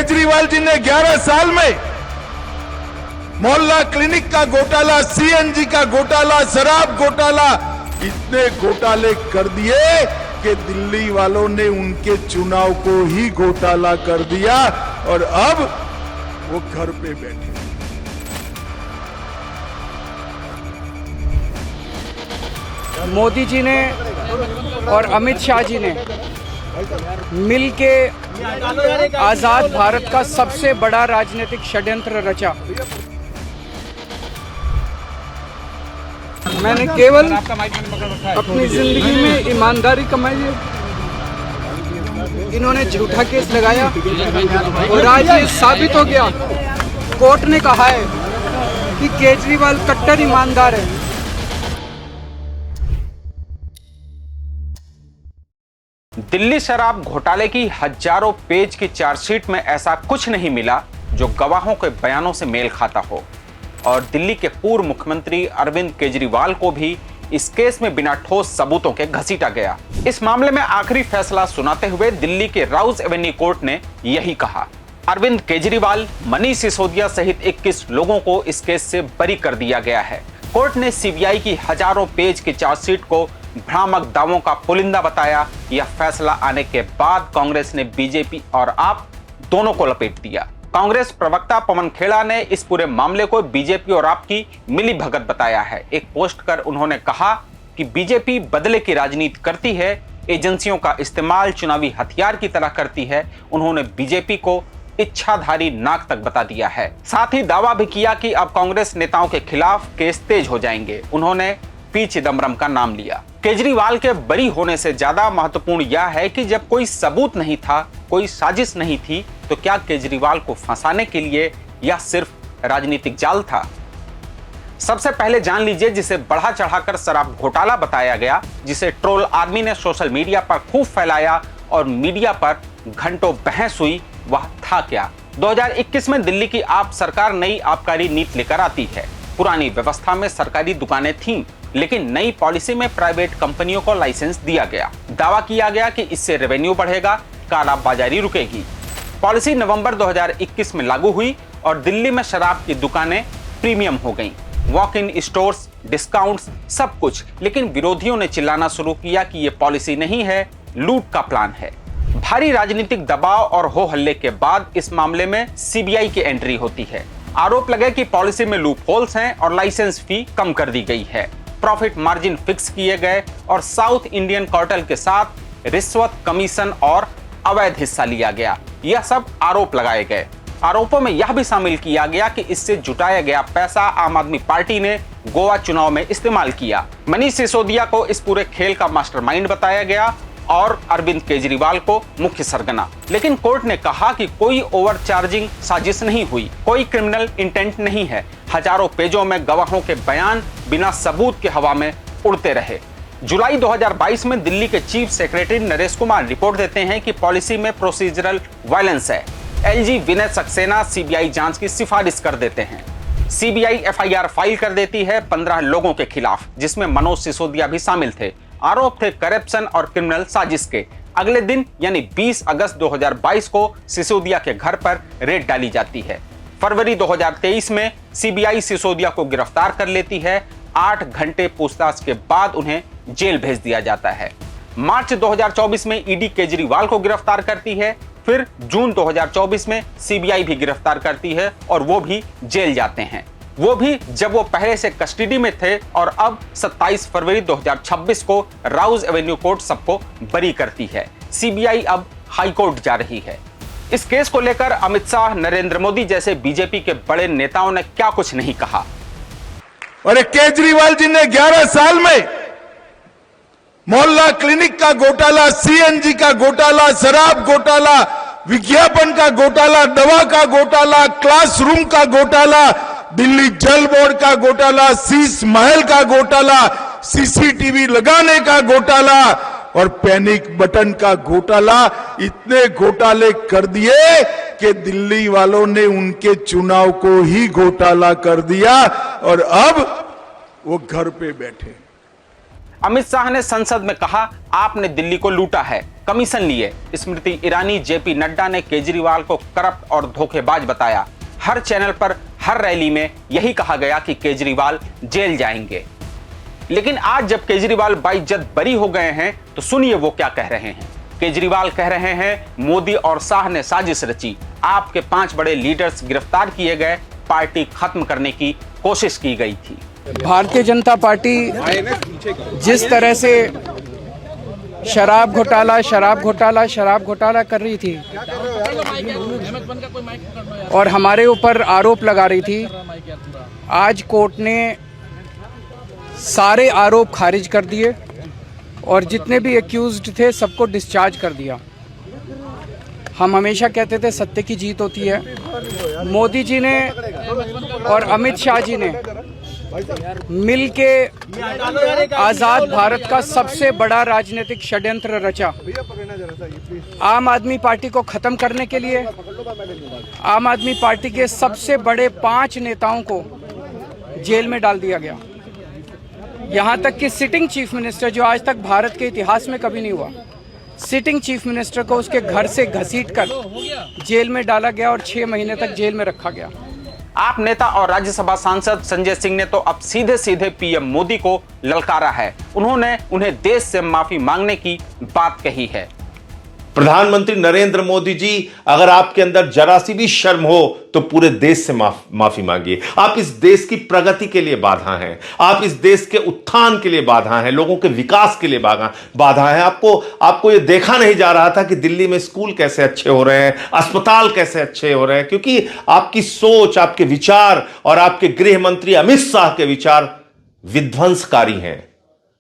केजरीवाल जी ने 11 साल में मोहल्ला क्लिनिक का घोटाला, सीएनजी का घोटाला, शराब घोटाला, इतने घोटाले कर दिए कि दिल्ली वालों ने उनके चुनाव को ही घोटाला कर दिया और अब वो घर पे बैठे। मोदी जी ने और अमित शाह जी ने मिल के आज़ाद भारत का सबसे बड़ा राजनीतिक षड्यंत्र रचा। मैंने केवल अपनी जिंदगी में ईमानदारी कमाई है, इन्होंने झूठा केस लगाया और आज ये साबित हो गया। कोर्ट ने कहा है कि केजरीवाल कट्टर ईमानदार है। दिल्ली शराब घोटाले की हजारों पेज की चार्जशीट में ऐसा कुछ नहीं मिला जो गवाहों के बयानों से मेल खाता हो और दिल्ली के पूर्व मुख्यमंत्री अरविंद केजरीवाल को भी इस केस में बिना ठोस सबूतों के घसीटा गया। इस मामले में आखिरी फैसला सुनाते हुए दिल्ली के राउज एवेन्यू कोर्ट ने यही कहा। अरविंद केजरीवाल, मनीष सिसोदिया सहित 21 लोगों को इस केस से बरी कर दिया गया है। कोर्ट ने सीबीआई की हजारों पेज की चार्जशीट को भ्रामक दावों का पुलिंदा बताया। यह फैसला आने के बाद कांग्रेस ने बीजेपी और आप दोनों को लपेट दिया। कांग्रेस प्रवक्ता पवन खेड़ा ने इस पूरे मामले को बीजेपी और आप की मिली भगत बताया है। एक पोस्ट कर उन्होंने कहा कि बीजेपी बदले की राजनीति करती है, एजेंसियों का इस्तेमाल चुनावी हथियार की तरह करती है। उन्होंने बीजेपी को इच्छाधारी नाक तक बता दिया है। साथ ही दावा भी किया कि अब कांग्रेस नेताओं के खिलाफ केस तेज हो जाएंगे। उन्होंने पी चिदम्बरम का नाम लिया। केजरीवाल के बरी होने से ज्यादा महत्वपूर्ण यह है कि जब कोई सबूत नहीं था, कोई साजिश नहीं थी, तो क्या केजरीवाल को फंसाने के लिए यह सिर्फ राजनीतिक जाल था? सबसे पहले जान लीजिए जिसे बढ़ा चढ़ाकर शराब घोटाला बताया गया, जिसे ट्रोल आदमी ने सोशल मीडिया पर खूब फैलाया और मीडिया पर घंटों बहस हुई, वह था क्या? 2021 में दिल्ली की आप सरकार नई आबकारी नीति लेकर आती है। पुरानी व्यवस्था में सरकारी दुकानें थीं, लेकिन नई पॉलिसी में प्राइवेट कंपनियों को लाइसेंस दिया गया। दावा किया गया कि इससे रेवेन्यू बढ़ेगा, कालाबाजारी रुकेगी। पॉलिसी नवंबर 2021 में लागू हुई और दिल्ली में शराब की दुकानें प्रीमियम हो गईं। वॉक इन स्टोर्स, डिस्काउंट्स, सब कुछ। लेकिन विरोधियों ने चिल्लाना शुरू किया कि यह पॉलिसी नहीं है, लूट का प्लान है। भारी राजनीतिक दबाव और हो हल्ले के बाद इस मामले में सीबीआई की एंट्री होती है। आरोप लगे कि पॉलिसी में लूप होल्स हैं और लाइसेंस फी कम कर दी गई है। प्रॉफिट मार्जिन फिक्स किए गए और साउथ इंडियन कार्टेल के साथ रिश्वत, कमीशन और अवैध हिस्सा लिया गया। यह सब आरोप लगाए गए। आरोपों में यह भी शामिल किया गया कि इससे जुटाया गया पैसा आम आदमी पार्टी ने गोवा चुनाव में इस्तेमाल किया। मनीष सिसोदिया को इस पूरे खेल का मास्टरमाइंड बताया गया और अरविंद केजरीवाल को मुख्य सरगना। लेकिन कोर्ट ने कहा कि कोई ओवरचार्जिंग साजिश नहीं हुई, कोई क्रिमिनल इंटेंट नहीं है। हजारों पेजों में गवाहों के बयान बिना सबूत के हवा में उड़ते रहे। जुलाई 2022 में दिल्ली के chief secretary Naresh Kumar report देते हैं कि पॉलिसी में प्रोसीजरल वायलेंस है। एलजी विनय सक्सेना सीबीआई जांच की सिफारिश कर देते हैं। सीबीआई एफआईआर फाइल कर देती है 15 लोगों के खिलाफ, जिसमें मनोज सिसोदिया भी शामिल थे। आरोप थे करप्शन और क्रिमिनल साजिश के। अगले दिन यानी 20 अगस्त 2022 को सिसोदिया के घर पर रेड डाली जाती है। फरवरी 2023 में सीबीआई सिसोदिया को गिरफ्तार कर लेती है। 8 घंटे पूछताछ के बाद उन्हें जेल भेज दिया जाता है। मार्च 2024 में ईडी केजरीवाल को गिरफ्तार करती है। फिर जून 2024 में सीबीआई भी गिरफ्तार करती है और वो भी जेल जाते हैं, वो भी जब वो पहले से कस्टडी में थे। और अब 27 फरवरी 2026 को राउज एवेन्यू कोर्ट सबको बरी करती है। सीबीआई अब हाई कोर्ट जा रही है। इस केस को लेकर अमित शाह, नरेंद्र मोदी जैसे बीजेपी के बड़े नेताओं ने क्या कुछ नहीं कहा। और केजरीवाल जी ने 11 साल में मोहल्ला क्लिनिक का घोटाला, सीएनजी का घोटाला, शराब घोटाला, विज्ञापन का घोटाला, दवा का घोटाला, क्लासरूम का घोटाला, दिल्ली जल बोर्ड का घोटाला, शीश महल का घोटाला, सीसीटीवी लगाने का घोटाला और पैनिक बटन का घोटाला, इतने घोटाले कर दिए कि दिल्ली वालों ने उनके चुनाव को ही घोटाला कर दिया और अब वो घर पे बैठे। अमित शाह ने संसद में कहा, आपने दिल्ली को लूटा है। कमीशन लिए। स्मृति ईरानी, जेपी नड्डा ने केजरीवाल को करप्ट और धोखेबाज बताया। हर चैनल पर, हर रैली में यही कहा गया कि केजरीवाल जेल जाएंगे। लेकिन आज जब केजरीवाल बाइज्जत बरी हो गए हैं तो सुनिए वो क्या कह रहे हैं। केजरीवाल कह रहे हैं मोदी और शाह ने साजिश रची, आपके 5 बड़े लीडर्स गिरफ्तार किए गए, पार्टी खत्म करने की कोशिश की गई थी। भारतीय जनता पार्टी जिस तरह से शराब घोटाला कर रही थी और हमारे ऊपर आरोप लगा रही थी, आज कोर्ट ने सारे आरोप खारिज कर दिए और जितने भी एक्यूज्ड थे सबको डिस्चार्ज कर दिया। हम हमेशा कहते थे सत्य की जीत होती है। मोदी जी ने और अमित शाह जी ने मिल के आज़ाद भारत का सबसे बड़ा राजनीतिक षड्यंत्र रचा। आम आदमी पार्टी को खत्म करने के लिए आम आदमी पार्टी के सबसे बड़े 5 नेताओं को जेल में डाल दिया गया। यहाँ तक कि सिटिंग चीफ मिनिस्टर, जो आज तक भारत के इतिहास में कभी नहीं हुआ, सिटिंग चीफ मिनिस्टर को उसके घर से घसीटकर जेल में डाला गया और 6 महीने तक जेल में रखा गया। आप नेता और राज्यसभा सांसद संजय सिंह ने तो अब सीधे सीधे पीएम मोदी को ललकारा है। उन्होंने उन्हें देश से माफी मांगने की बात कही है। प्रधानमंत्री नरेंद्र मोदी जी, अगर आपके अंदर जरा सी भी शर्म हो तो पूरे देश से माफी मांगिए। आप इस देश की प्रगति के लिए बाधा हैं, आप इस देश के उत्थान के लिए बाधा हैं, लोगों के विकास के लिए बाधा हैं। आपको यह देखा नहीं जा रहा था कि दिल्ली में स्कूल कैसे अच्छे हो रहे हैं, अस्पताल कैसे अच्छे हो रहे हैं, क्योंकि आपकी सोच, आपके विचार और आपके गृह मंत्री अमित शाह के विचार विध्वंसकारी हैं।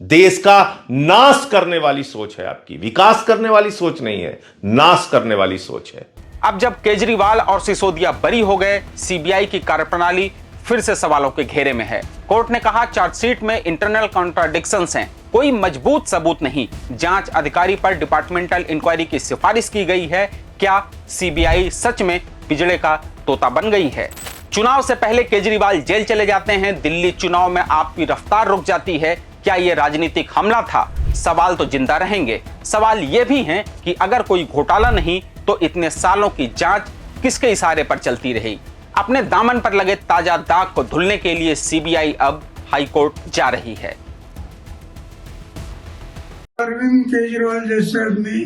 देश का नाश करने वाली सोच है आपकी, विकास करने वाली सोच नहीं है, नाश करने वाली सोच है। अब जब केजरीवाल और सिसोदिया बरी हो गए, सीबीआई की कार्यप्रणाली फिर से सवालों के घेरे में है। कोर्ट ने कहा चार्जशीट में इंटरनल कॉन्ट्राडिक्शंस हैं, कोई मजबूत सबूत नहीं। जांच अधिकारी पर डिपार्टमेंटल इंक्वायरी की सिफारिश की गई है। क्या सीबीआई सच में पिंजड़े का तोता बन गई है? चुनाव से पहले केजरीवाल जेल चले जाते हैं, दिल्ली चुनाव में आपकी रफ्तार रुक जाती है। क्या यह राजनीतिक हमला था? सवाल तो जिंदा रहेंगे। सवाल यह भी हैं कि अगर कोई घोटाला नहीं तो इतने सालों की जांच किसके इशारे पर चलती रही? अपने दामन पर लगे ताजा दाग को धुलने के लिए सीबीआई अब हाईकोर्ट जा रही है। अरविंद केजरीवाल जैसे आदमी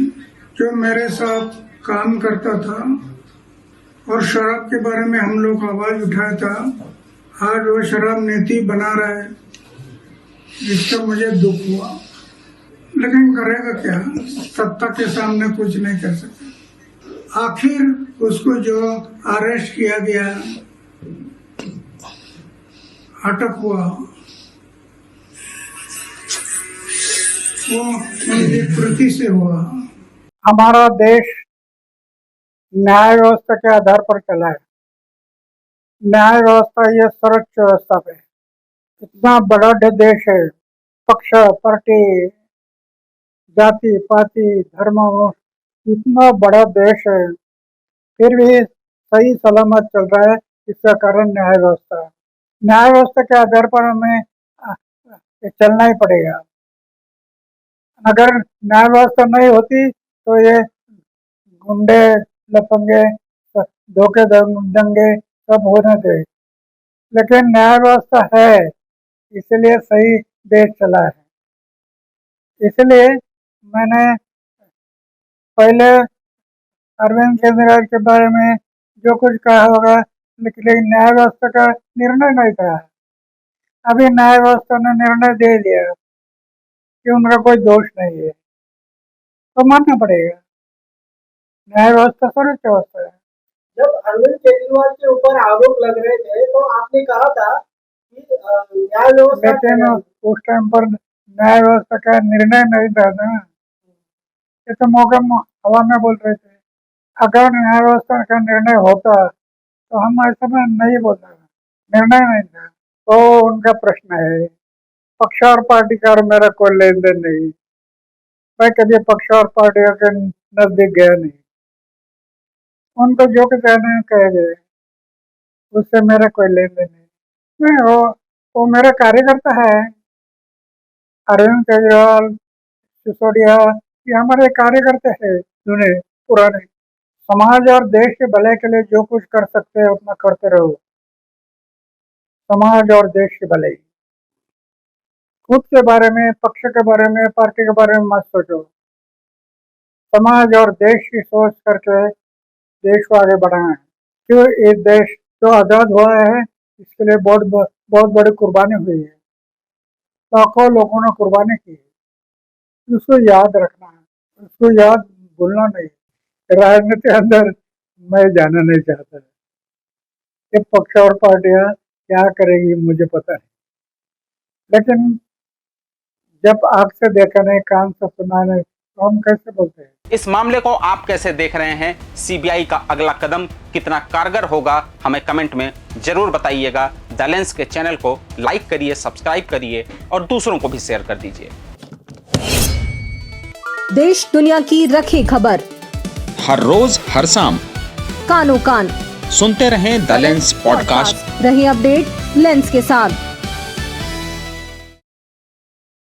जो मेरे साथ काम करता था और शराब के बारे में हम लोग आवाज उठाया था, आज वो शराब नीति बना रहा है, जिसका मुझे दुख हुआ। लेकिन करेगा क्या, सत्ता के सामने कुछ नहीं कर सकता। आखिर उसको जो अरेस्ट किया गया, अटक हुआ, वो उनकी कृति से हुआ। हमारा देश न्याय व्यवस्था के आधार पर चला है। न्याय व्यवस्था ये सर्वोच्च व्यवस्था पे, इतना बड़ा देश है, पक्ष पार्टी जाति पाति धर्म, इतना बड़ा देश है, फिर भी सही सलामत चल रहा है। इसका कारण न्याय व्यवस्था है। न्याय व्यवस्था के आधार पर हमें चलना ही पड़ेगा। अगर न्याय व्यवस्था नहीं होती तो ये गुंडे लफंगे धोखे दंगे सब होने थे, लेकिन न्याय व्यवस्था है इसलिए सही देश चला है। इसलिए मैंने पहले अरविंद केजरीवाल के बारे में जो कुछ कहा होगा, लेकिन न्याय व्यवस्था का निर्णय नहीं था। अभी न्याय व्यवस्था ने निर्णय दे दिया कि उनका कोई दोष नहीं है, तो मानना पड़ेगा। न्याय व्यवस्था सर्वोच्च व्यवस्था है। जब अरविंद केजरीवाल के ऊपर आरोप लग रहे थे तो आपने कहा था कि न्याय व्यवस्था, लेकिन उस टाइम पर न्याय व्यवस्था का निर्णय नहीं था ना, ये तो मौका हवा में बोल रहे थे। अगर न्याय व्यवस्था का निर्णय होता तो हम ऐसा नहीं बोलते, निर्णय नहीं था। तो उनका प्रश्न है, पक्ष और पार्टी का और मेरा कोई लेन देन नहीं। मैं कभी पक्ष और पार्टियों के नजदीक गया नहीं। उनको जो कि कहना कह गए, उससे मेरा कोई लेन देन नहीं। वो मेरा कार्यकर्ता है। अरविंद केजरीवाल, सिसोदिया ये हमारे कार्यकर्ता है जुने पुराने, समाज और देश के भले के लिए जो कुछ कर सकते हैं उतना करते रहो, समाज और देश के भले। खुद के बारे में, पक्ष के बारे में, पार्टी के बारे में मत सोचो, समाज और देश की सोच करके देश को आगे बढ़ाना है। क्यों ये देश जो आज़ाद हुआ है इसके लिए बहुत बड़ी कुर्बानी हुई है, लाखों लोगों ने कुर्बानी की है, उसको याद रखना है, उसको याद भूलना नहीं। राजनीति के अंदर मैं जाना नहीं चाहता, ये पक्ष और पार्टियां क्या करेगी मुझे पता नहीं, लेकिन जब आंख से देखा नहीं, कान से सुना नहीं, तो हम कैसे बोलते हैं। इस मामले को आप कैसे देख रहे हैं? सीबीआई का अगला कदम कितना कारगर होगा, हमें कमेंट में जरूर बताइएगा। द लेंस के चैनल को लाइक करिए, सब्सक्राइब करिए और दूसरों को भी शेयर कर दीजिए। देश दुनिया की रखी खबर हर रोज हर शाम कानो कान सुनते रहें द लेंस पॉडकास्ट। रही अपडेट लेंस के साथ।